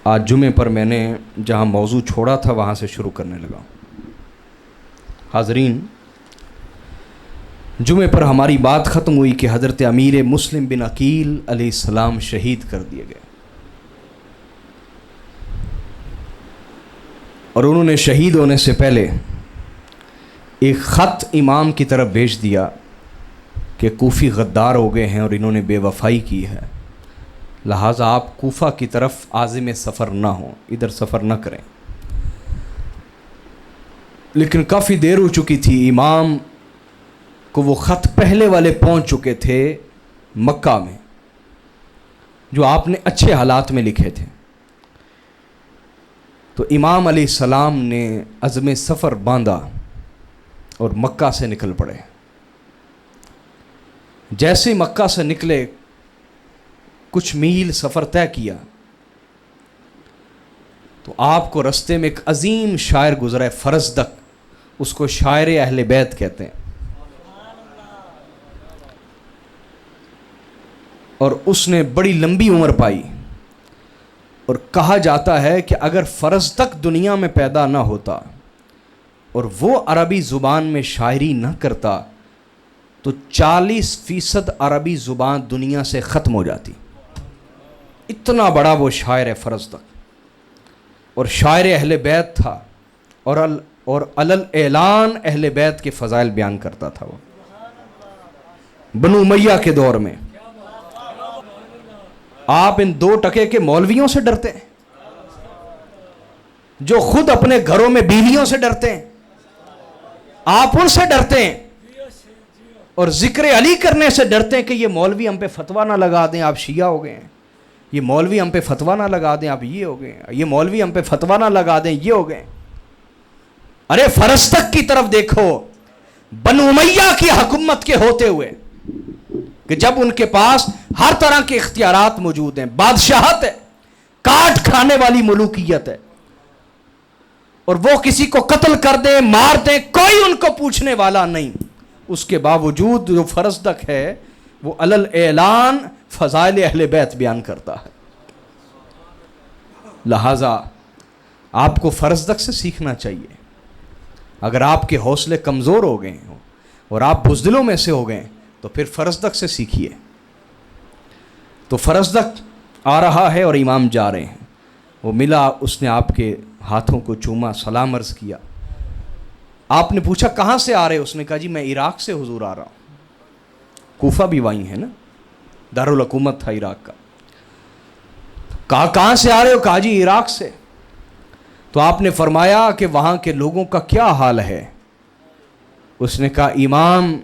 آج جمعے پر میں نے جہاں موضوع چھوڑا تھا وہاں سے شروع کرنے لگا. حاضرین، جمعے پر ہماری بات ختم ہوئی کہ حضرت امیر مسلم بن عقیل علیہ السلام شہید کر دیے گئے، اور انہوں نے شہید ہونے سے پہلے ایک خط امام کی طرف بھیج دیا کہ کوفی غدار ہو گئے ہیں اور انہوں نے بے وفائی کی ہے، لہٰذا آپ کوفہ کی طرف عازم سفر نہ ہوں، ادھر سفر نہ کریں. لیکن کافی دیر ہو چکی تھی، امام کو وہ خط پہلے والے پہنچ چکے تھے مکہ میں جو آپ نے اچھے حالات میں لکھے تھے. تو امام علیہ السلام نے عزم سفر باندھا اور مکہ سے نکل پڑے. جیسے مکہ سے نکلے کچھ میل سفر طے کیا تو آپ کو رستے میں ایک عظیم شاعر گزرا ہے، فرزدق، اس کو شاعر اہل بیت کہتے ہیں، اور اس نے بڑی لمبی عمر پائی. اور کہا جاتا ہے کہ اگر فرزدق دنیا میں پیدا نہ ہوتا اور وہ عربی زبان میں شاعری نہ کرتا تو 40% عربی زبان دنیا سے ختم ہو جاتی. اتنا بڑا وہ شاعر ہے فرزدق، اور شاعر اہل بیت تھا، اور علل اعلان اہل بیت کے فضائل بیان کرتا تھا. وہ بنو امیہ کے دور میں آپ ان 2 ٹکے کے مولویوں سے ڈرتے ہیں جو خود اپنے گھروں میں بیویوں سے ڈرتے ہیں، آپ ان سے ڈرتے ہیں، اور ذکر علی کرنے سے ڈرتے ہیں کہ یہ مولوی ہم پہ فتویٰ نہ لگا دیں آپ شیعہ ہو گئے ہیں، یہ مولوی ہم پہ فتویٰ نہ لگا دیں آپ یہ ہو گئے ہیں، یہ مولوی ہم پہ فتویٰ نہ لگا دیں یہ ہو گئے. ارے فرزدق کی طرف دیکھو، بنو امیہ کی حکومت کے ہوتے ہوئے کہ جب ان کے پاس ہر طرح کے اختیارات موجود ہیں، بادشاہت ہے، کاٹ کھانے والی ملوکیت ہے، اور وہ کسی کو قتل کر دیں مار دیں کوئی ان کو پوچھنے والا نہیں، اس کے باوجود جو فرزدق ہے وہ علل اعلان فضائل اہل بیت بیان کرتا ہے. لہٰذا آپ کو فرزدق سے سیکھنا چاہیے. اگر آپ کے حوصلے کمزور ہو گئے ہیں اور آپ بزدلوں میں سے ہو گئے تو پھر فرزدق سے سیکھیے. تو فرزدق آ رہا ہے اور امام جا رہے ہیں، وہ ملا، اس نے آپ کے ہاتھوں کو چوما، سلام عرض کیا. آپ نے پوچھا کہاں سے آ رہے؟ اس نے کہا جی میں عراق سے حضور آ رہا ہوں. کوفہ بھی وہیں ہے نا، دارالحکومت تھا عراق کا. کہا کہاں سے آ رہے ہو؟ کہا جی عراق سے. تو آپ نے فرمایا کہ وہاں کے لوگوں کا کیا حال ہے؟ اس نے کہا امام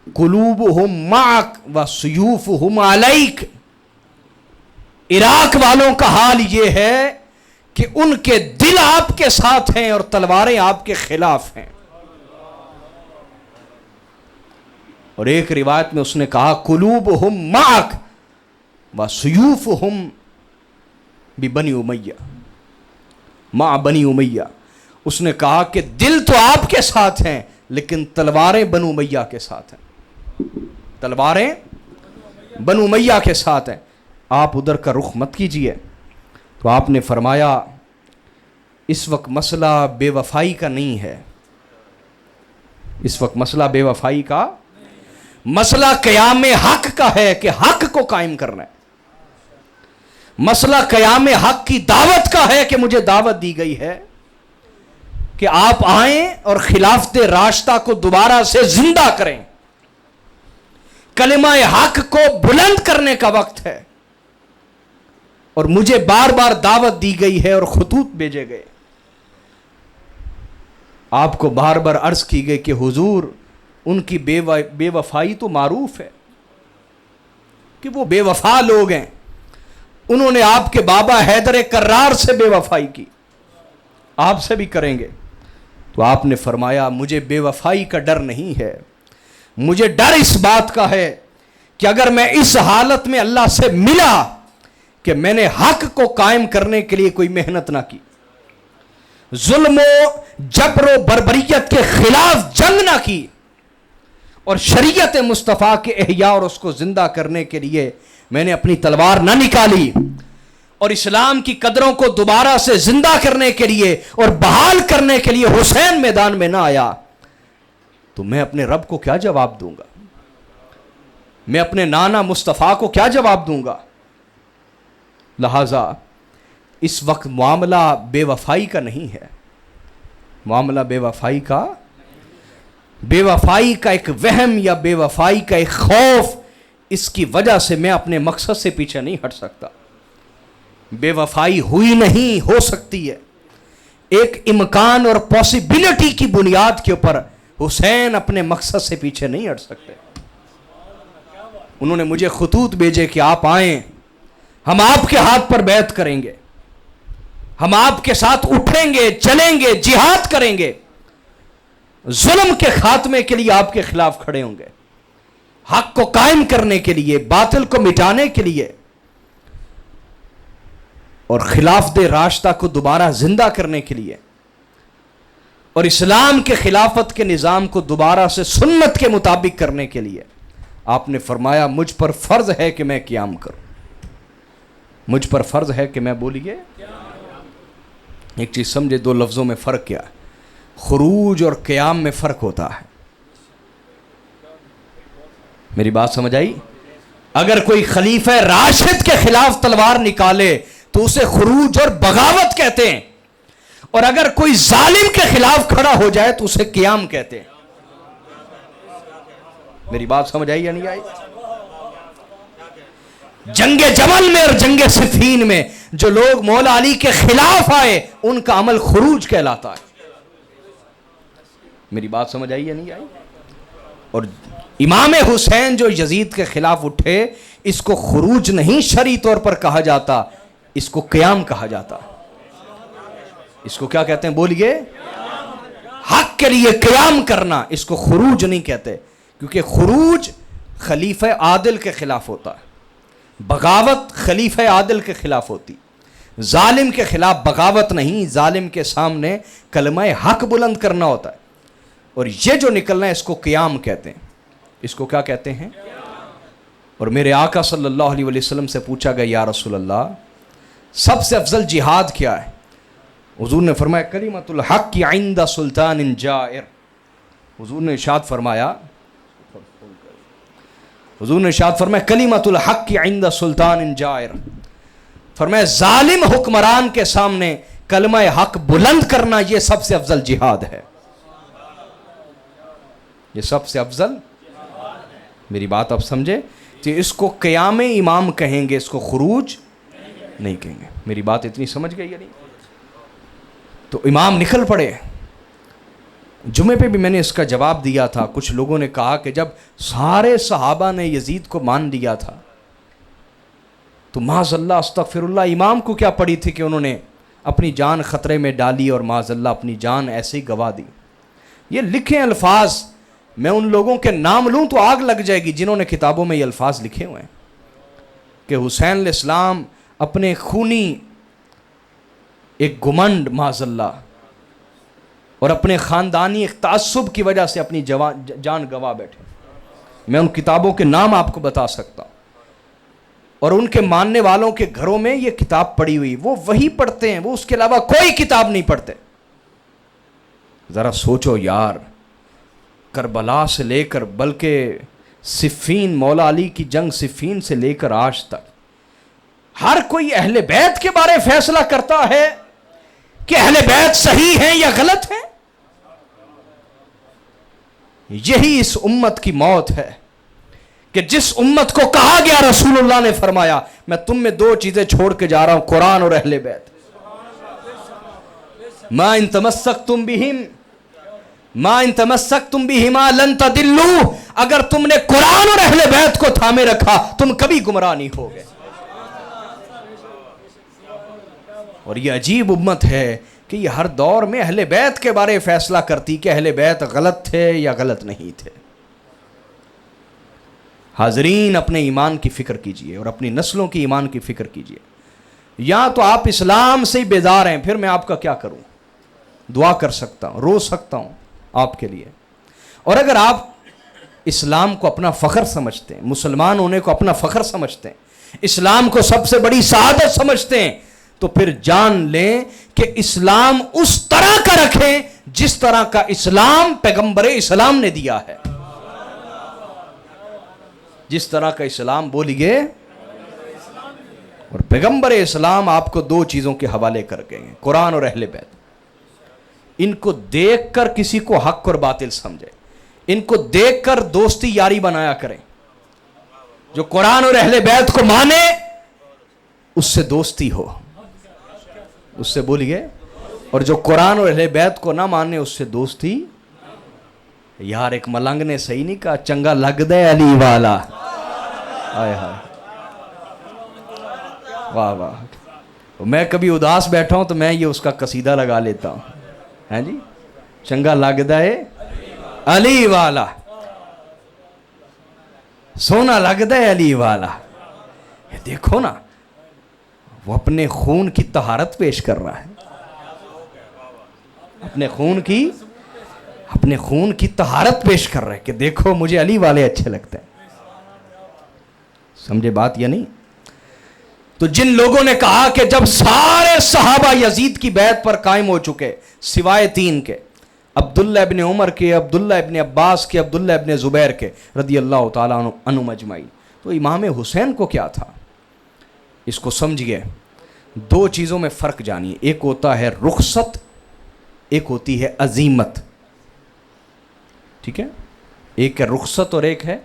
قلوبہم معک و سیوفہم علیک، عراق والوں کا حال یہ ہے کہ ان کے دل آپ کے ساتھ ہیں اور تلواریں آپ کے خلاف ہیں. اور ایک روایت میں اس نے کہا قلوبہم معک و سیوفہم ببنی امیہ، مع بنی امیہ. اس نے کہا کہ دل تو آپ کے ساتھ ہیں لیکن تلواریں بنو امیہ کے ساتھ ہیں، تلواریں بنو امیہ کے ساتھ ہیں، آپ ادھر کا رخ مت کیجیے. تو آپ نے فرمایا اس وقت مسئلہ بے وفائی کا نہیں ہے، اس وقت مسئلہ بے وفائی کا، مسئلہ قیام حق کا ہے کہ حق کو قائم کرنا ہے. مسئلہ قیام حق کی دعوت کا ہے کہ مجھے دعوت دی گئی ہے کہ آپ آئیں اور خلافت راشدہ کو دوبارہ سے زندہ کریں. کلمہ حق کو بلند کرنے کا وقت ہے، اور مجھے بار بار دعوت دی گئی ہے اور خطوط بھیجے گئے. آپ کو بار بار عرض کی گئی کہ حضور ان کی بے وفائی تو معروف ہے کہ وہ بے وفا لوگ ہیں، انہوں نے آپ کے بابا حیدر کرار سے بے وفائی کی، آپ سے بھی کریں گے. تو آپ نے فرمایا مجھے بے وفائی کا ڈر نہیں ہے، مجھے ڈر اس بات کا ہے کہ اگر میں اس حالت میں اللہ سے ملا کہ میں نے حق کو قائم کرنے کے لیے کوئی محنت نہ کی، ظلم و جبر و بربریت کے خلاف جنگ نہ کی، اور شریعت مصطفیٰ کے احیاء اور اس کو زندہ کرنے کے لیے میں نے اپنی تلوار نہ نکالی، اور اسلام کی قدروں کو دوبارہ سے زندہ کرنے کے لیے اور بحال کرنے کے لیے حسین میدان میں نہ آیا تو میں اپنے رب کو کیا جواب دوں گا؟ میں اپنے نانا مصطفیٰ کو کیا جواب دوں گا؟ لہذا اس وقت معاملہ بے وفائی کا نہیں ہے، معاملہ بے وفائی کا ایک وہم یا بے وفائی کا ایک خوف، اس کی وجہ سے میں اپنے مقصد سے پیچھے نہیں ہٹ سکتا۔ بے وفائی ہوئی نہیں، ہو سکتی ہے، ایک امکان اور پاسبلٹی کی بنیاد کے اوپر حسین اپنے مقصد سے پیچھے نہیں ہٹ سکتے۔ انہوں نے مجھے خطوط بھیجے کہ آپ آئیں، ہم آپ کے ہاتھ پر بیعت کریں گے، ہم آپ کے ساتھ اٹھیں گے، چلیں گے، جہاد کریں گے، ظلم کے خاتمے کے لیے آپ کے خلاف کھڑے ہوں گے، حق کو قائم کرنے کے لیے، باطل کو مٹانے کے لیے، اور خلاف دے راستہ کو دوبارہ زندہ کرنے کے لیے، اور اسلام کے خلافت کے نظام کو دوبارہ سے سنت کے مطابق کرنے کے لیے۔ آپ نے فرمایا مجھ پر فرض ہے کہ میں قیام کروں، مجھ پر فرض ہے کہ میں بولیے۔ ایک چیز سمجھے، دو لفظوں میں فرق کیا ہے؟ خروج اور قیام میں فرق ہوتا ہے۔ میری بات سمجھ آئی؟ اگر کوئی خلیفہ راشد کے خلاف تلوار نکالے تو اسے خروج اور بغاوت کہتے ہیں، اور اگر کوئی ظالم کے خلاف کھڑا ہو جائے تو اسے قیام کہتے ہیں۔ میری بات سمجھ آئی یا نہیں آئی؟ جنگ جمل میں اور جنگ صفین میں جو لوگ مولا علی کے خلاف آئے ان کا عمل خروج کہلاتا ہے۔ میری بات سمجھ آئی یا نہیں آئی؟ اور امام حسین جو یزید کے خلاف اٹھے، اس کو خروج نہیں شرعی طور پر کہا جاتا، اس کو قیام کہا جاتا۔ اس کو کیا کہتے ہیں؟ بولیے۔ حق کے لیے قیام کرنا، اس کو خروج نہیں کہتے، کیونکہ خروج خلیفہ عادل کے خلاف ہوتا ہے، بغاوت خلیفہ عادل کے خلاف ہوتی۔ ظالم کے خلاف بغاوت نہیں، ظالم کے سامنے کلمہ حق بلند کرنا ہوتا ہے، اور یہ جو نکلنا ہے اس کو قیام کہتے ہیں۔ اس کو کیا کہتے ہیں؟ اور میرے آقا صلی اللہ علیہ وسلم سے پوچھا گیا یا رسول اللہ سب سے افضل جہاد کیا ہے؟ حضور نے فرمایا کلمۃ الحق عند سلطان جائر۔ حضور نے ارشاد فرمایا کلمۃ الحق عند سلطان جائر، فرمایا ظالم حکمران کے سامنے کلمہ حق بلند کرنا یہ سب سے افضل جہاد ہے، یہ سب سے افضل۔ میری بات آپ سمجھے؟ تو اس کو قیام امام کہیں گے، اس کو خروج نہیں کہیں گے۔ میری بات اتنی سمجھ گئی یا نہیں؟ تو امام نکل پڑے۔ جمعے پہ بھی میں نے اس کا جواب دیا تھا۔ کچھ لوگوں نے کہا کہ جب سارے صحابہ نے یزید کو مان لیا تھا تو معاذ اللہ استغفر اللہ امام کو کیا پڑی تھی کہ انہوں نے اپنی جان خطرے میں ڈالی اور معاذ اللہ اپنی جان ایسے ہی گوا دی۔ یہ لکھے الفاظ میں ان لوگوں کے نام لوں تو آگ لگ جائے گی جنہوں نے کتابوں میں یہ الفاظ لکھے ہوئے ہیں کہ حسین علیہ السلام اپنے خونی ایک گمنڈ معاذ اللہ اور اپنے خاندانی ایک تعصب کی وجہ سے اپنی جان گوا بیٹھے۔ میں ان کتابوں کے نام آپ کو بتا سکتا ہوں، اور ان کے ماننے والوں کے گھروں میں یہ کتاب پڑھی ہوئی، وہ وہی پڑھتے ہیں، وہ اس کے علاوہ کوئی کتاب نہیں پڑھتے۔ ذرا سوچو یار، کربلا سے لے کر بلکہ صفین، مولا علی کی جنگ صفین سے لے کر آج تک ہر کوئی اہل بیت کے بارے فیصلہ کرتا ہے کہ اہل بیت صحیح ہیں یا غلط ہیں۔ یہی اس امت کی موت ہے کہ جس امت کو کہا گیا، رسول اللہ نے فرمایا میں تم میں دو چیزیں چھوڑ کے جا رہا ہوں، قرآن اور اہل بیت۔ ما ان تمسکتم بہما لن تضلوا، اگر تم نے قرآن اور اہل بیت کو تھامے رکھا تم کبھی گمراہ نہیں ہوگے۔ اور یہ عجیب امت ہے کہ یہ ہر دور میں اہل بیت کے بارے فیصلہ کرتی کہ اہل بیت غلط تھے یا غلط نہیں تھے۔ حاضرین، اپنے ایمان کی فکر کیجئے اور اپنی نسلوں کی ایمان کی فکر کیجئے۔ یا تو آپ اسلام سے ہی بیزار ہیں، پھر میں آپ کا کیا کروں؟ دعا کر سکتا ہوں، رو سکتا ہوں آپ کے لیے۔ اور اگر آپ اسلام کو اپنا فخر سمجھتے ہیں، مسلمان ہونے کو اپنا فخر سمجھتے ہیں، اسلام کو سب سے بڑی سعادت سمجھتے ہیں، تو پھر جان لیں کہ اسلام اس طرح کا رکھیں جس طرح کا اسلام پیغمبر اسلام نے دیا ہے. جس طرح کا اسلام بولیے. اور پیغمبر اسلام آپ کو دو چیزوں کے حوالے کر گئے ہیں، قرآن اور اہل بیت. ان کو دیکھ کر کسی کو حق اور باطل سمجھے، ان کو دیکھ کر دوستی یاری بنایا کریں. جو قرآن اور اہل بیت کو مانے اس سے دوستی ہو، اس سے بولیے. اور جو قرآن اور اہل بیت کو نہ مانے اس سے دوستی. یار ایک ملنگ نے صحیح نہیں کہا، چنگا لگ دے علی والا. آئے ہائے، واہ واہ. میں کبھی اداس بیٹھا ہوں تو میں یہ اس کا قصیدہ لگا لیتا ہوں. ہاں جی، چنگا لگدا ہے علی والا، سونا لگدا ہے علی والا. دیکھو نا، وہ اپنے خون کی طہارت پیش کر رہا ہے، اپنے خون کی طہارت پیش کر رہا ہے کہ دیکھو مجھے علی والے اچھے لگتے ہیں. سمجھے بات یا نہیں؟ تو جن لوگوں نے کہا کہ جب سارے صحابہ یزید کی بیعت پر قائم ہو چکے سوائے 3 کے، عبداللہ ابن عمر کے، عبداللہ ابن عباس کے، عبداللہ ابن زبیر کے رضی اللہ تعالیٰ عنہم اجمعین، تو امام حسین کو کیا تھا؟ اس کو سمجھئے. 2 چیزوں میں فرق جانیے، ایک ہوتا ہے رخصت، ایک ہوتی ہے عزیمت. ٹھیک ہے؟ ایک ہے رخصت اور ایک ہے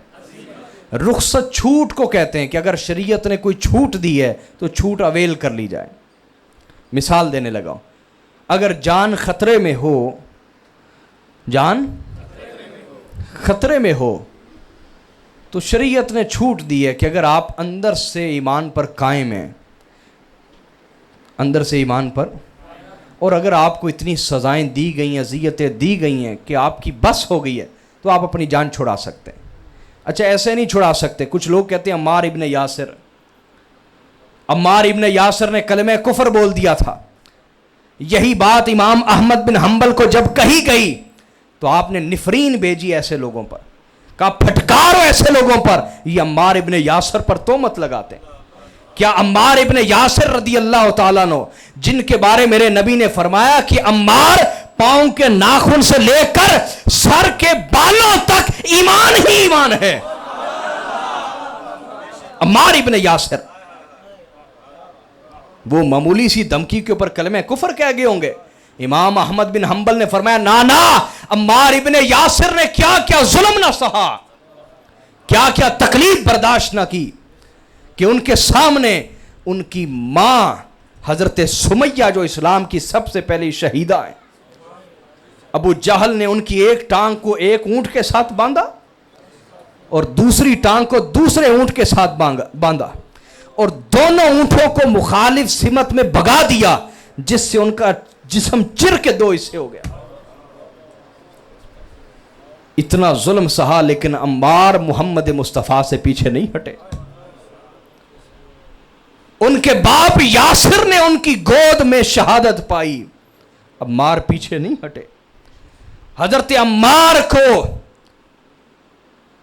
رخصت. چھوٹ کو کہتے ہیں کہ اگر شریعت نے کوئی چھوٹ دی ہے تو چھوٹ اویل کر لی جائے. مثال دینے لگا ہوں، اگر جان خطرے میں ہو، جان خطرے میں ہو تو شریعت نے چھوٹ دی ہے کہ اگر آپ اندر سے ایمان پر قائم ہیں، اندر سے ایمان پر، اور اگر آپ کو اتنی سزائیں دی گئی ہیں، اذیتیں دی گئی ہیں کہ آپ کی بس ہو گئی ہے، تو آپ اپنی جان چھڑا سکتے ہیں. اچھا ایسے نہیں چھڑا سکتے. کچھ لوگ کہتے ہیں عمار ابن یاسر نے کلمہ کفر بول دیا تھا. یہی بات امام احمد بن حنبل کو جب کہی گئی تو آپ نے نفرین بھیجی ایسے لوگوں پر، کہا پھٹکارو ایسے لوگوں پر، یہ عمار ابن یاسر پر تہمت لگاتے ہیں. کیا عمار ابن یاسر رضی اللہ تعالیٰ عنہ، جن کے بارے میرے نبی نے فرمایا کہ عمار پاؤں کے ناخن سے لے کر سر کے بالوں تک ایمان ہی ایمان ہے، عمار ابن یاسر، وہ معمولی سی دھمکی کے اوپر کلمہ کفر کہہ گئے ہوں گے؟ امام احمد بن حنبل نے فرمایا نا، عمار ابن یاسر نے کیا کیا ظلم نہ سہا، کیا کیا تکلیف برداشت نہ کی، کہ ان کے سامنے ان کی ماں حضرت سمیہ جو اسلام کی سب سے پہلی شہیدہ ہیں، ابو جہل نے ان کی ایک ٹانگ کو ایک اونٹ کے ساتھ باندھا اور دوسری ٹانگ کو دوسرے اونٹ کے ساتھ باندھا، اور دونوں اونٹوں کو مخالف سمت میں بھگا دیا، جس سے ان کا جسم چر کے 2 حصے ہو گیا. اتنا ظلم سہا لیکن عمار محمد مصطفیٰ سے پیچھے نہیں ہٹے. ان کے باپ یاسر نے ان کی گود میں شہادت پائی، عمار پیچھے نہیں ہٹے. حضرت عمار کو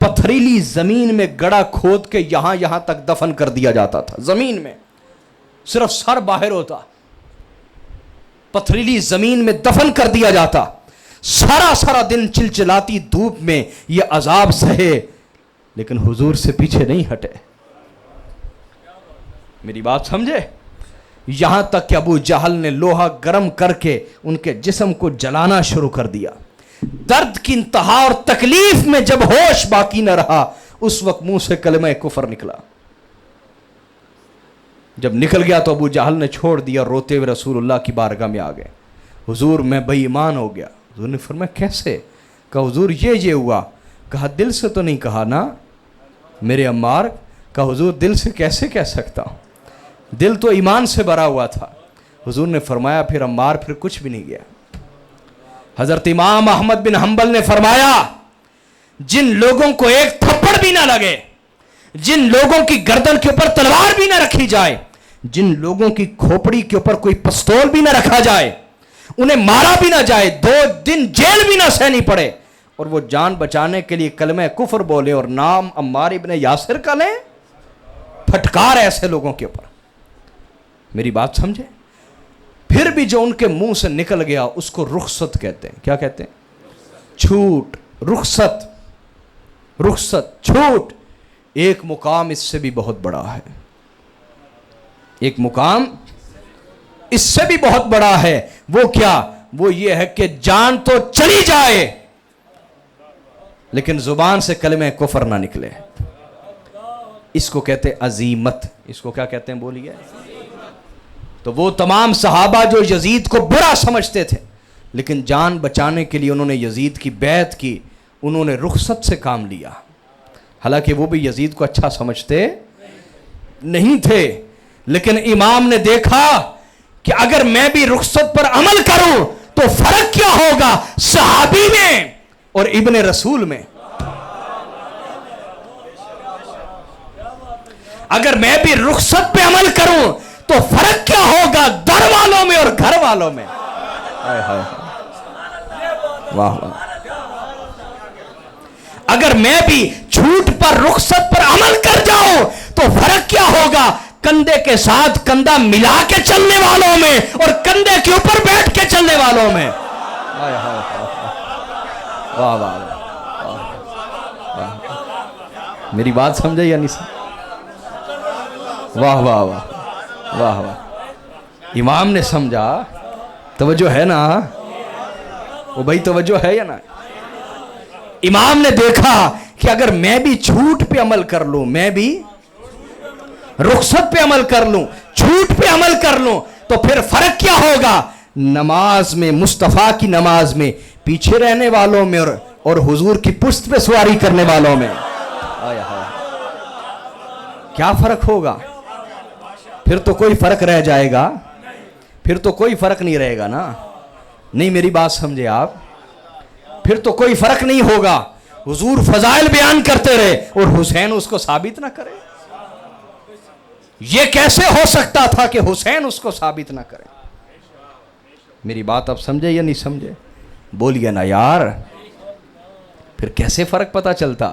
پتھریلی زمین میں گڑا کھود کے یہاں تک دفن کر دیا جاتا تھا. زمین میں صرف سر باہر ہوتا، پتھریلی زمین میں دفن کر دیا جاتا. سارا دن چلچلاتی دھوپ میں یہ عذاب سہے لیکن حضور سے پیچھے نہیں ہٹے. میری بات سمجھے؟ یہاں تک کہ ابو جہل نے لوہا گرم کر کے ان کے جسم کو جلانا شروع کر دیا. درد کی انتہا اور تکلیف میں جب ہوش باقی نہ رہا، اس وقت منہ سے کلمہ کفر نکلا. جب نکل گیا تو ابو جہل نے چھوڑ دیا، روتے ہوئے رسول اللہ کی بارگاہ میں آ گئے. حضور میں بے ایمان ہو گیا. حضور نے فرمایا کیسے؟ کہا حضور یہ ہوا. کہا دل سے تو نہیں کہا نا میرے عمار؟ کہا حضور دل سے کیسے کہہ سکتا ہوں، دل تو ایمان سے بھرا ہوا تھا. حضور نے فرمایا پھر عمار پھر کچھ بھی نہیں گیا. حضرت امام احمد بن حنبل نے فرمایا جن لوگوں کو ایک تھپڑ بھی نہ لگے، جن لوگوں کی گردن کے اوپر تلوار بھی نہ رکھی جائے، جن لوگوں کی کھوپڑی کے اوپر کوئی پستول بھی نہ رکھا جائے، انہیں مارا بھی نہ جائے، 2 دن جیل بھی نہ سہنی پڑے، اور وہ جان بچانے کے لیے کلمہ کفر بولے اور نام عمار ابن یاسر کا لیں، پھٹکار ہے ایسے لوگوں کے اوپر. میری بات سمجھے؟ پھر بھی جو ان کے منہ سے نکل گیا اس کو رخصت کہتے ہیں. کیا کہتے ہیں؟ چھوٹ. رخصت. رخصت، چھوٹ. ایک مقام اس سے بھی بہت بڑا ہے. ایک مقام اس سے بھی بہت بڑا ہے. وہ کیا؟ وہ یہ ہے کہ جان تو چلی جائے لیکن زبان سے کلمہ کفر نہ نکلے. اس کو کہتے ہیں عزیمت. اس کو کیا کہتے ہیں بولیے؟ تو وہ تمام صحابہ جو یزید کو برا سمجھتے تھے لیکن جان بچانے کے لیے انہوں نے یزید کی بیعت کی، انہوں نے رخصت سے کام لیا، حالانکہ وہ بھی یزید کو اچھا سمجھتے نہیں تھے. لیکن امام نے دیکھا کہ اگر میں بھی رخصت پر عمل کروں تو فرق کیا ہوگا صحابی میں اور ابن رسول میں. اگر میں بھی رخصت پہ عمل کروں تو فرق کیا ہوگا در والوں میں اور گھر والوں میں. واہ واہ. اگر میں بھی جھوٹ پر رخصت پر عمل کر جاؤں تو فرق کیا ہوگا کندھے کے ساتھ کندھا ملا کے چلنے والوں میں اور کندھے کے اوپر بیٹھ کے چلنے والوں میں. واہ واہ. میری بات سمجھے یا نہیں سمجھے؟ واہ واہ واہ واہ واہ. امام نے سمجھا. توجہ ہے نا؟ وہ بھائی توجہ ہے یا نا؟ امام نے دیکھا کہ اگر میں بھی جھوٹ پہ عمل کر لوں، میں بھی رخصت پہ عمل کر لوں، جھوٹ پہ عمل کر لوں تو پھر فرق کیا ہوگا نماز میں، مصطفیٰ کی نماز میں پیچھے رہنے والوں میں اور حضور کی پشت پہ سواری کرنے والوں میں. کیا فرق ہوگا؟ پھر تو کوئی فرق رہ جائے گا؟ پھر تو کوئی فرق نہیں رہے گا نا. نہیں میری بات سمجھے آپ؟ پھر تو کوئی فرق نہیں ہوگا. حضور فضائل بیان کرتے رہے اور حسین اس کو ثابت نہ کرے. یہ کیسے ہو سکتا تھا کہ حسین اس کو ثابت نہ کرے؟ میری بات اب سمجھے یا نہیں سمجھے؟ بولیے نا یار. پھر کیسے فرق پتا چلتا؟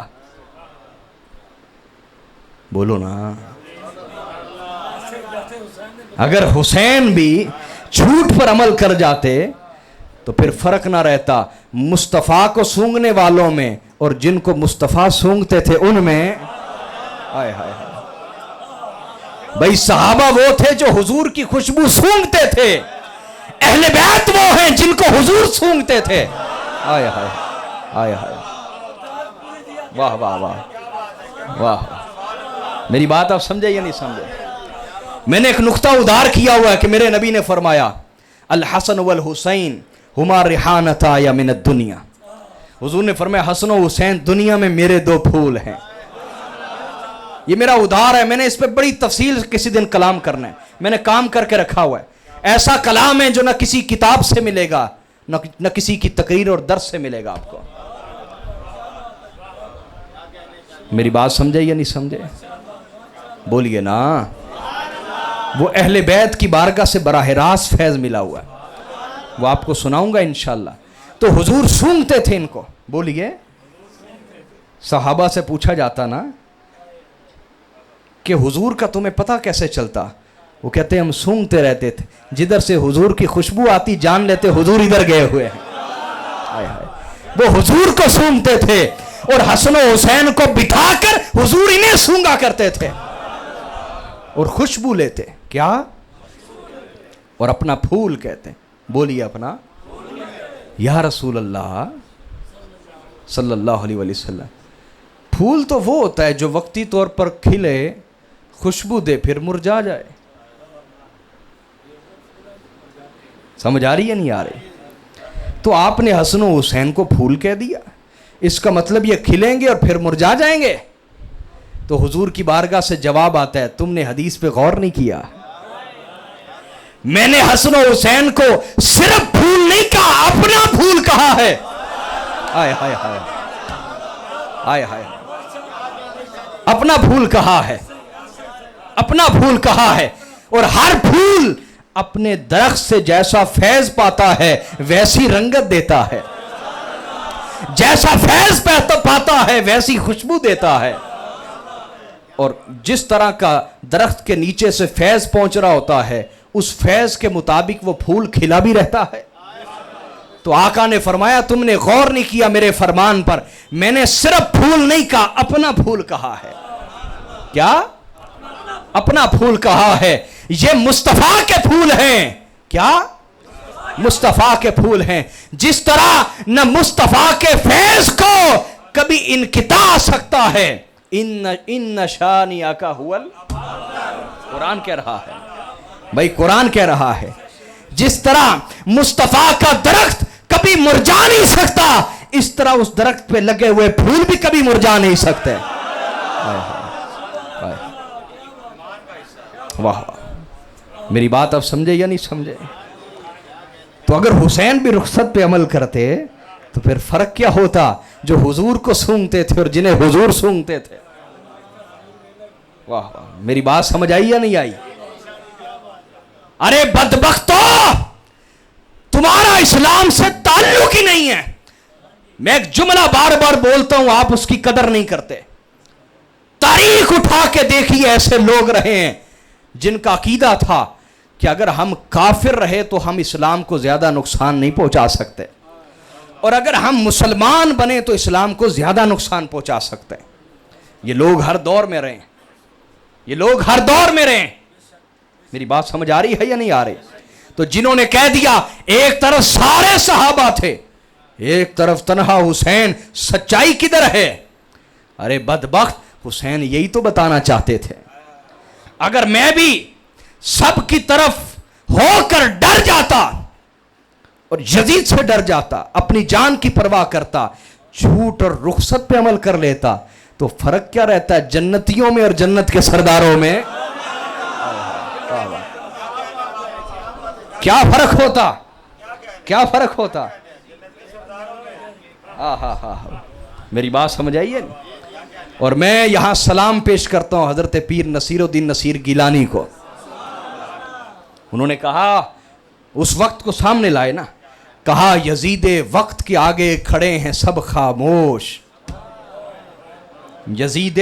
بولو نا. اگر حسین بھی جھوٹ پر عمل کر جاتے تو پھر فرق نہ رہتا مصطفیٰ کو سونگنے والوں میں اور جن کو مصطفیٰ سونگتے تھے ان میں. آئے ہائے ہائے. بھائی صحابہ وہ تھے جو حضور کی خوشبو سونگتے تھے، اہل بیت وہ ہیں جن کو حضور سونگتے تھے. آئے ہائے آئے ہائے. واہ واہ واہ واہ. میری بات آپ سمجھے یا نہیں سمجھے؟ میں نے ایک نقطہ ادھار کیا ہوا ہے کہ میرے نبی نے فرمایا الحسن والحسین ہما ریحانتا یا من الدنیا. حضور نے فرمایا حسن و حسین دنیا میں میرے دو پھول ہیں. یہ میرا ادھار ہے. میں نے اس پہ بڑی تفصیل کسی دن کلام کرنا ہے. میں نے کام کر کے رکھا ہوا ہے. ایسا کلام ہے جو نہ کسی کتاب سے ملے گا نہ کسی کی تقریر اور درس سے ملے گا آپ کو. میری بات سمجھے یا نہیں سمجھے؟ بولیے نا. وہ اہل بیت کی بارگاہ سے براہ راست فیض ملا ہوا ہے، وہ آپ کو سناؤں گا انشاءاللہ. تو حضور سونگتے تھے ان کو. بولیے. صحابہ سے پوچھا جاتا نا کہ حضور کا تمہیں پتہ کیسے چلتا؟ وہ کہتے ہیں ہم سونگتے رہتے تھے، جدھر سے حضور کی خوشبو آتی جان لیتے حضور ادھر گئے ہوئے ہیں. وہ حضور کو سونگتے تھے اور حسن و حسین کو بٹھا کر حضور انہیں سونگا کرتے تھے اور خوشبو لیتے. کیا؟ اور اپنا پھول کہتے ہیں. بولیے اپنا. یا رسول اللہ صلی اللہ علیہ وسلم. پھول تو وہ ہوتا ہے جو وقتی طور پر کھلے، خوشبو دے، پھر مرجھا جائے. سمجھ آ رہی ہے نہیں آ رہی؟ تو آپ نے حسن و حسین کو پھول کہہ دیا. اس کا مطلب یہ کھلیں گے اور پھر مرجھا جائیں گے. تو حضور کی بارگاہ سے جواب آتا ہے تم نے حدیث پہ غور نہیں کیا. میں نے حسن و حسین کو صرف پھول نہیں کہا، اپنا پھول کہا ہے. آئے ہائے ہائے آئے ہائے. اپنا پھول کہا ہے، اپنا پھول کہا ہے. اور ہر پھول اپنے درخت سے جیسا فیض پاتا ہے ویسی رنگت دیتا ہے، جیسا فیض پاتا ہے ویسی خوشبو دیتا ہے. اور جس طرح کا درخت کے نیچے سے فیض پہنچ رہا ہوتا ہے اس فیض کے مطابق وہ پھول کھلا بھی رہتا ہے. تو آقا نے فرمایا تم نے غور نہیں کیا میرے فرمان پر, میں نے صرف پھول نہیں کہا, اپنا پھول کہا ہے. کیا؟ اپنا پھول کہا ہے. یہ مصطفیٰ کے پھول ہیں. کیا؟ مصطفیٰ کے پھول ہیں. جس طرح نہ مصطفیٰ کے فیض کو کبھی انقطاع آ سکتا ہے, ان شانئک ھوال, قرآن کہہ رہا ہے بھائی, قرآن کہہ رہا ہے. جس طرح مصطفیٰ کا درخت کبھی مرجا نہیں سکتا, اس طرح اس درخت پہ لگے ہوئے پھول بھی کبھی مرجا نہیں سکتے. واہ, میری بات اب سمجھے یا نہیں سمجھے؟ تو اگر حسین بھی رخصت پہ عمل کرتے تو پھر فرق کیا ہوتا جو حضور کو سونگتے تھے اور جنہیں حضور سونگتے تھے. واہ واہ, میری بات سمجھ آئی یا نہیں آئی؟ ارے بدبختو, تمہارا اسلام سے تعلق ہی نہیں ہے. میں ایک جملہ بار بار بولتا ہوں, آپ اس کی قدر نہیں کرتے. تاریخ اٹھا کے دیکھیے, ایسے لوگ رہے ہیں جن کا عقیدہ تھا کہ اگر ہم کافر رہے تو ہم اسلام کو زیادہ نقصان نہیں پہنچا سکتے, اور اگر ہم مسلمان بنے تو اسلام کو زیادہ نقصان پہنچا سکتے ہیں. یہ لوگ ہر دور میں رہے ہیں, یہ لوگ ہر دور میں رہے ہیں. میری بات سمجھ آ رہی ہے یا نہیں آ رہی؟ تو جنہوں نے کہہ دیا ایک طرف سارے صحابہ تھے, ایک طرف تنہا حسین, سچائی کدھر ہے؟ ارے بدبخت, حسین یہی تو بتانا چاہتے تھے. اگر میں بھی سب کی طرف ہو کر ڈر جاتا اور یزید سے ڈر جاتا, اپنی جان کی پرواہ کرتا, جھوٹ اور رخصت پہ عمل کر لیتا, تو فرق کیا رہتا ہے جنتیوں میں اور جنت کے سرداروں میں؟ کیا فرق ہوتا؟ کیا فرق ہوتا؟ میری بات سمجھ آئیے. اور میں یہاں سلام پیش کرتا ہوں حضرت پیر نصیر الدین نصیر گیلانی کو. انہوں نے کہا, اس وقت کو سامنے لائے نا, کہا یزید وقت کے آگے کھڑے ہیں سب خاموش. یزید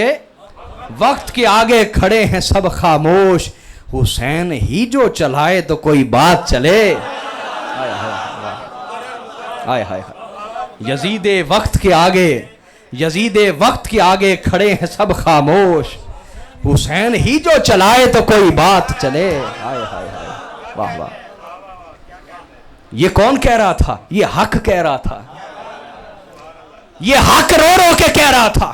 وقت کے آگے کھڑے ہیں سب خاموش, حسین ہی جو چلائے تو کوئی بات چلے. آئے ہائے, یزید وقت کے آگے, یزید وقت کے آگے کھڑے ہیں سب خاموش, حسین ہی جو چلائے تو کوئی بات چلے. آئے ہائے ہائے, واہ واہ. یہ کون کہہ رہا تھا؟ یہ حق کہہ رہا تھا. یہ حق رو رو کے کہہ رہا تھا,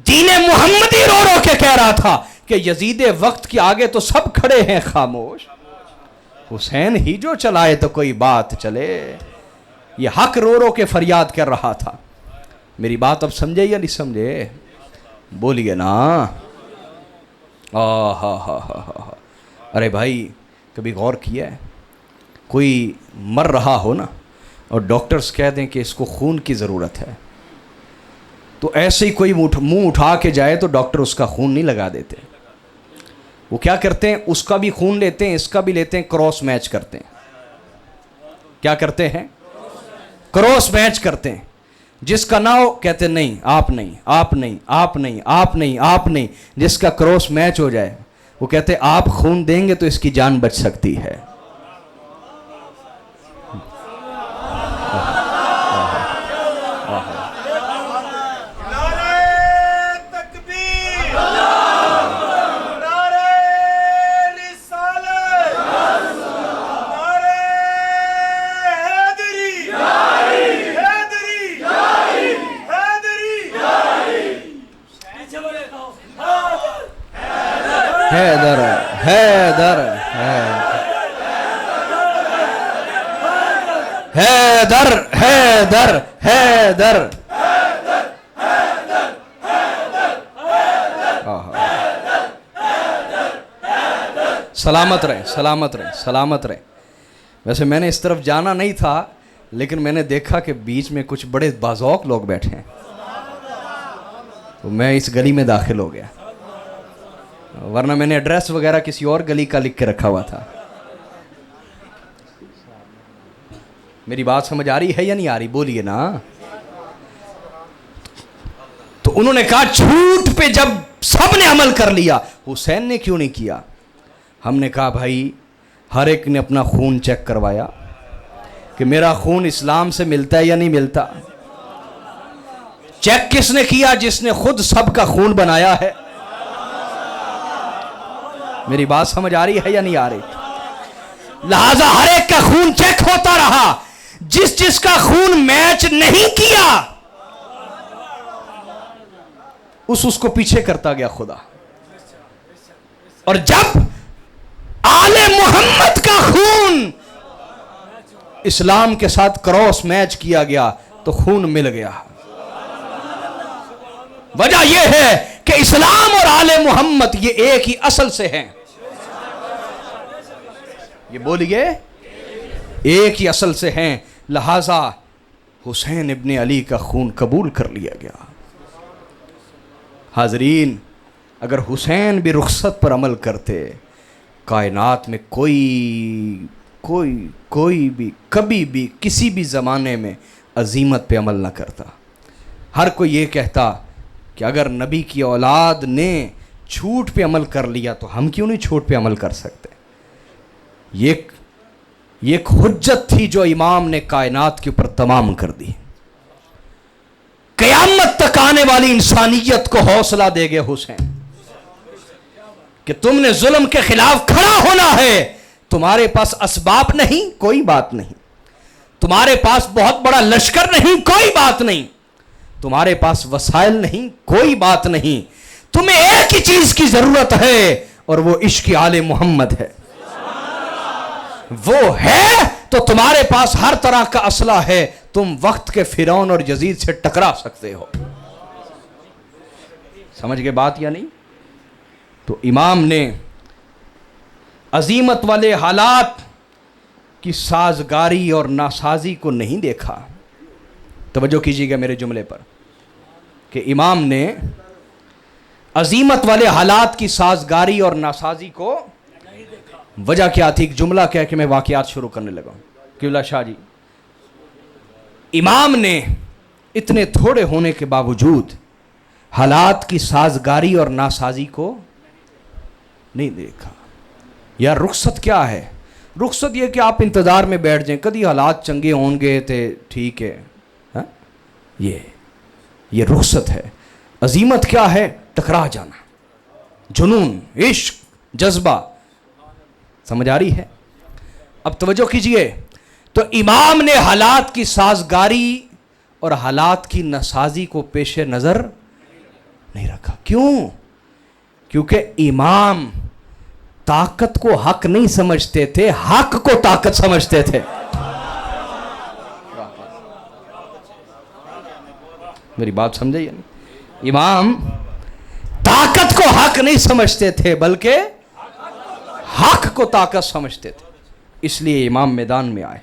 دین محمدی رو رو کے کہہ رہا تھا کہ یزید وقت کے آگے تو سب کھڑے ہیں خاموش, حسین ہی جو چلائے تو کوئی بات چلے. یہ حق رو رو کے فریاد کر رہا تھا. میری بات اب سمجھے یا نہیں سمجھے؟ بولیے نا. ارے بھائی, کبھی غور کیا ہے کوئی مر رہا ہو نا اور ڈاکٹرز کہہ دیں کہ اس کو خون کی ضرورت ہے, تو ایسے ہی کوئی منہ اٹھا کے جائے تو ڈاکٹر اس کا خون نہیں لگا دیتے. وہ کیا کرتے ہیں, اس کا بھی خون لیتے ہیں, اس کا بھی لیتے ہیں, کراس میچ کرتے ہیں. کیا کرتے ہیں؟ کراس میچ کرتے ہیں. جس کا نہ ہو کہتے نہیں, آپ نہیں, آپ نہیں, آپ نہیں, آپ نہیں, آپ نہیں. جس کا کراس میچ ہو جائے وہ کہتے آپ خون دیں گے تو اس کی جان بچ سکتی ہے. حیدر حیدر حیدر حیدر حیدر. سلامت رہے, سلامت رہے, سلامت رہے. ویسے میں نے اس طرف جانا نہیں تھا, لیکن میں نے دیکھا کہ بیچ میں کچھ بڑے باذوق لوگ بیٹھے ہیں, تو میں اس گلی میں داخل ہو گیا, ورنہ میں نے ایڈریس وغیرہ کسی اور گلی کا لکھ کے رکھا ہوا تھا. میری بات سمجھ آ رہی ہے یا نہیں آ رہی؟ بولیے نا. تو تو انہوں نے کہا جھوٹ پہ جب سب نے عمل کر لیا حسین نے کیوں نہیں کیا؟ ہم نے کہا بھائی ہر ایک نے اپنا خون چیک کروایا کہ میرا خون اسلام سے ملتا ہے یا نہیں ملتا. چیک کس نے کیا؟ جس نے خود سب کا خون بنایا ہے. میری بات سمجھ آ رہی ہے یا نہیں آ رہی؟ لہذا ہر ایک کا خون چیک ہوتا رہا. جس کا خون میچ نہیں کیا اس کو پیچھے کرتا گیا خدا. اور جب آل محمد کا خون اسلام کے ساتھ کراس میچ کیا گیا تو خون مل گیا. وجہ یہ ہے کہ اسلام اور آل محمد یہ ایک ہی اصل سے ہیں. یہ بولیے ایک ہی اصل سے ہیں. لہذا حسین ابن علی کا خون قبول کر لیا گیا. حاضرین اگر حسین بھی رخصت پر عمل کرتے کائنات میں کوئی بھی کبھی بھی کسی بھی زمانے میں عظیمت پہ عمل نہ کرتا. ہر کوئی یہ کہتا کہ اگر نبی کی اولاد نے جھوٹ پہ عمل کر لیا تو ہم کیوں نہیں جھوٹ پہ عمل کر سکتے. یہ ایک حجت تھی جو امام نے کائنات کے اوپر تمام کر دی. قیامت تک آنے والی انسانیت کو حوصلہ دے گئے حسین کہ تم نے ظلم کے خلاف کھڑا ہونا ہے. تمہارے پاس اسباب نہیں کوئی بات نہیں. تمہارے پاس بہت بڑا لشکر نہیں کوئی بات نہیں. تمہارے پاس وسائل نہیں کوئی بات نہیں. تمہیں ایک ہی چیز کی ضرورت ہے اور وہ عشق آل محمد ہے. وہ ہے تو تمہارے پاس ہر طرح کا اسلحہ ہے. تم وقت کے فرعون اور یزید سے ٹکرا سکتے ہو. سمجھ گئے بات یا نہیں؟ تو امام نے عظیمت والے حالات کی سازگاری اور ناسازی کو نہیں دیکھا. توجہ کیجیے گا میرے جملے پر کہ امام نے عظیمت والے حالات کی سازگاری اور ناسازی کو وجہ کیا تھی؟ ایک جملہ کہہ کے میں واقعات شروع کرنے لگا ہوں. قبلہ شاہ جی امام نے اتنے تھوڑے ہونے کے باوجود حالات کی سازگاری اور ناسازی کو نہیں دیکھا. یا رخصت کیا ہے؟ رخصت یہ کہ آپ انتظار میں بیٹھ جائیں کدی حالات چنگے ہوں گے تو ٹھیک ہے. یہ رخصت ہے. عظیمت کیا ہے؟ ٹکرا جانا، جنون، عشق، جذبہ. سمجھ آ رہی ہے؟ اب توجہ کیجئے. تو امام نے حالات کی سازگاری اور حالات کی ناسازی کو پیش نظر نہیں رکھا. کیوں؟ کیونکہ امام طاقت کو حق نہیں سمجھتے تھے، حق کو طاقت سمجھتے تھے. میری بات سمجھے یا نہیں؟ امام طاقت کو حق نہیں سمجھتے تھے بلکہ حق کو طاقت سمجھتے تھے. اس لیے امام میدان میں آئے.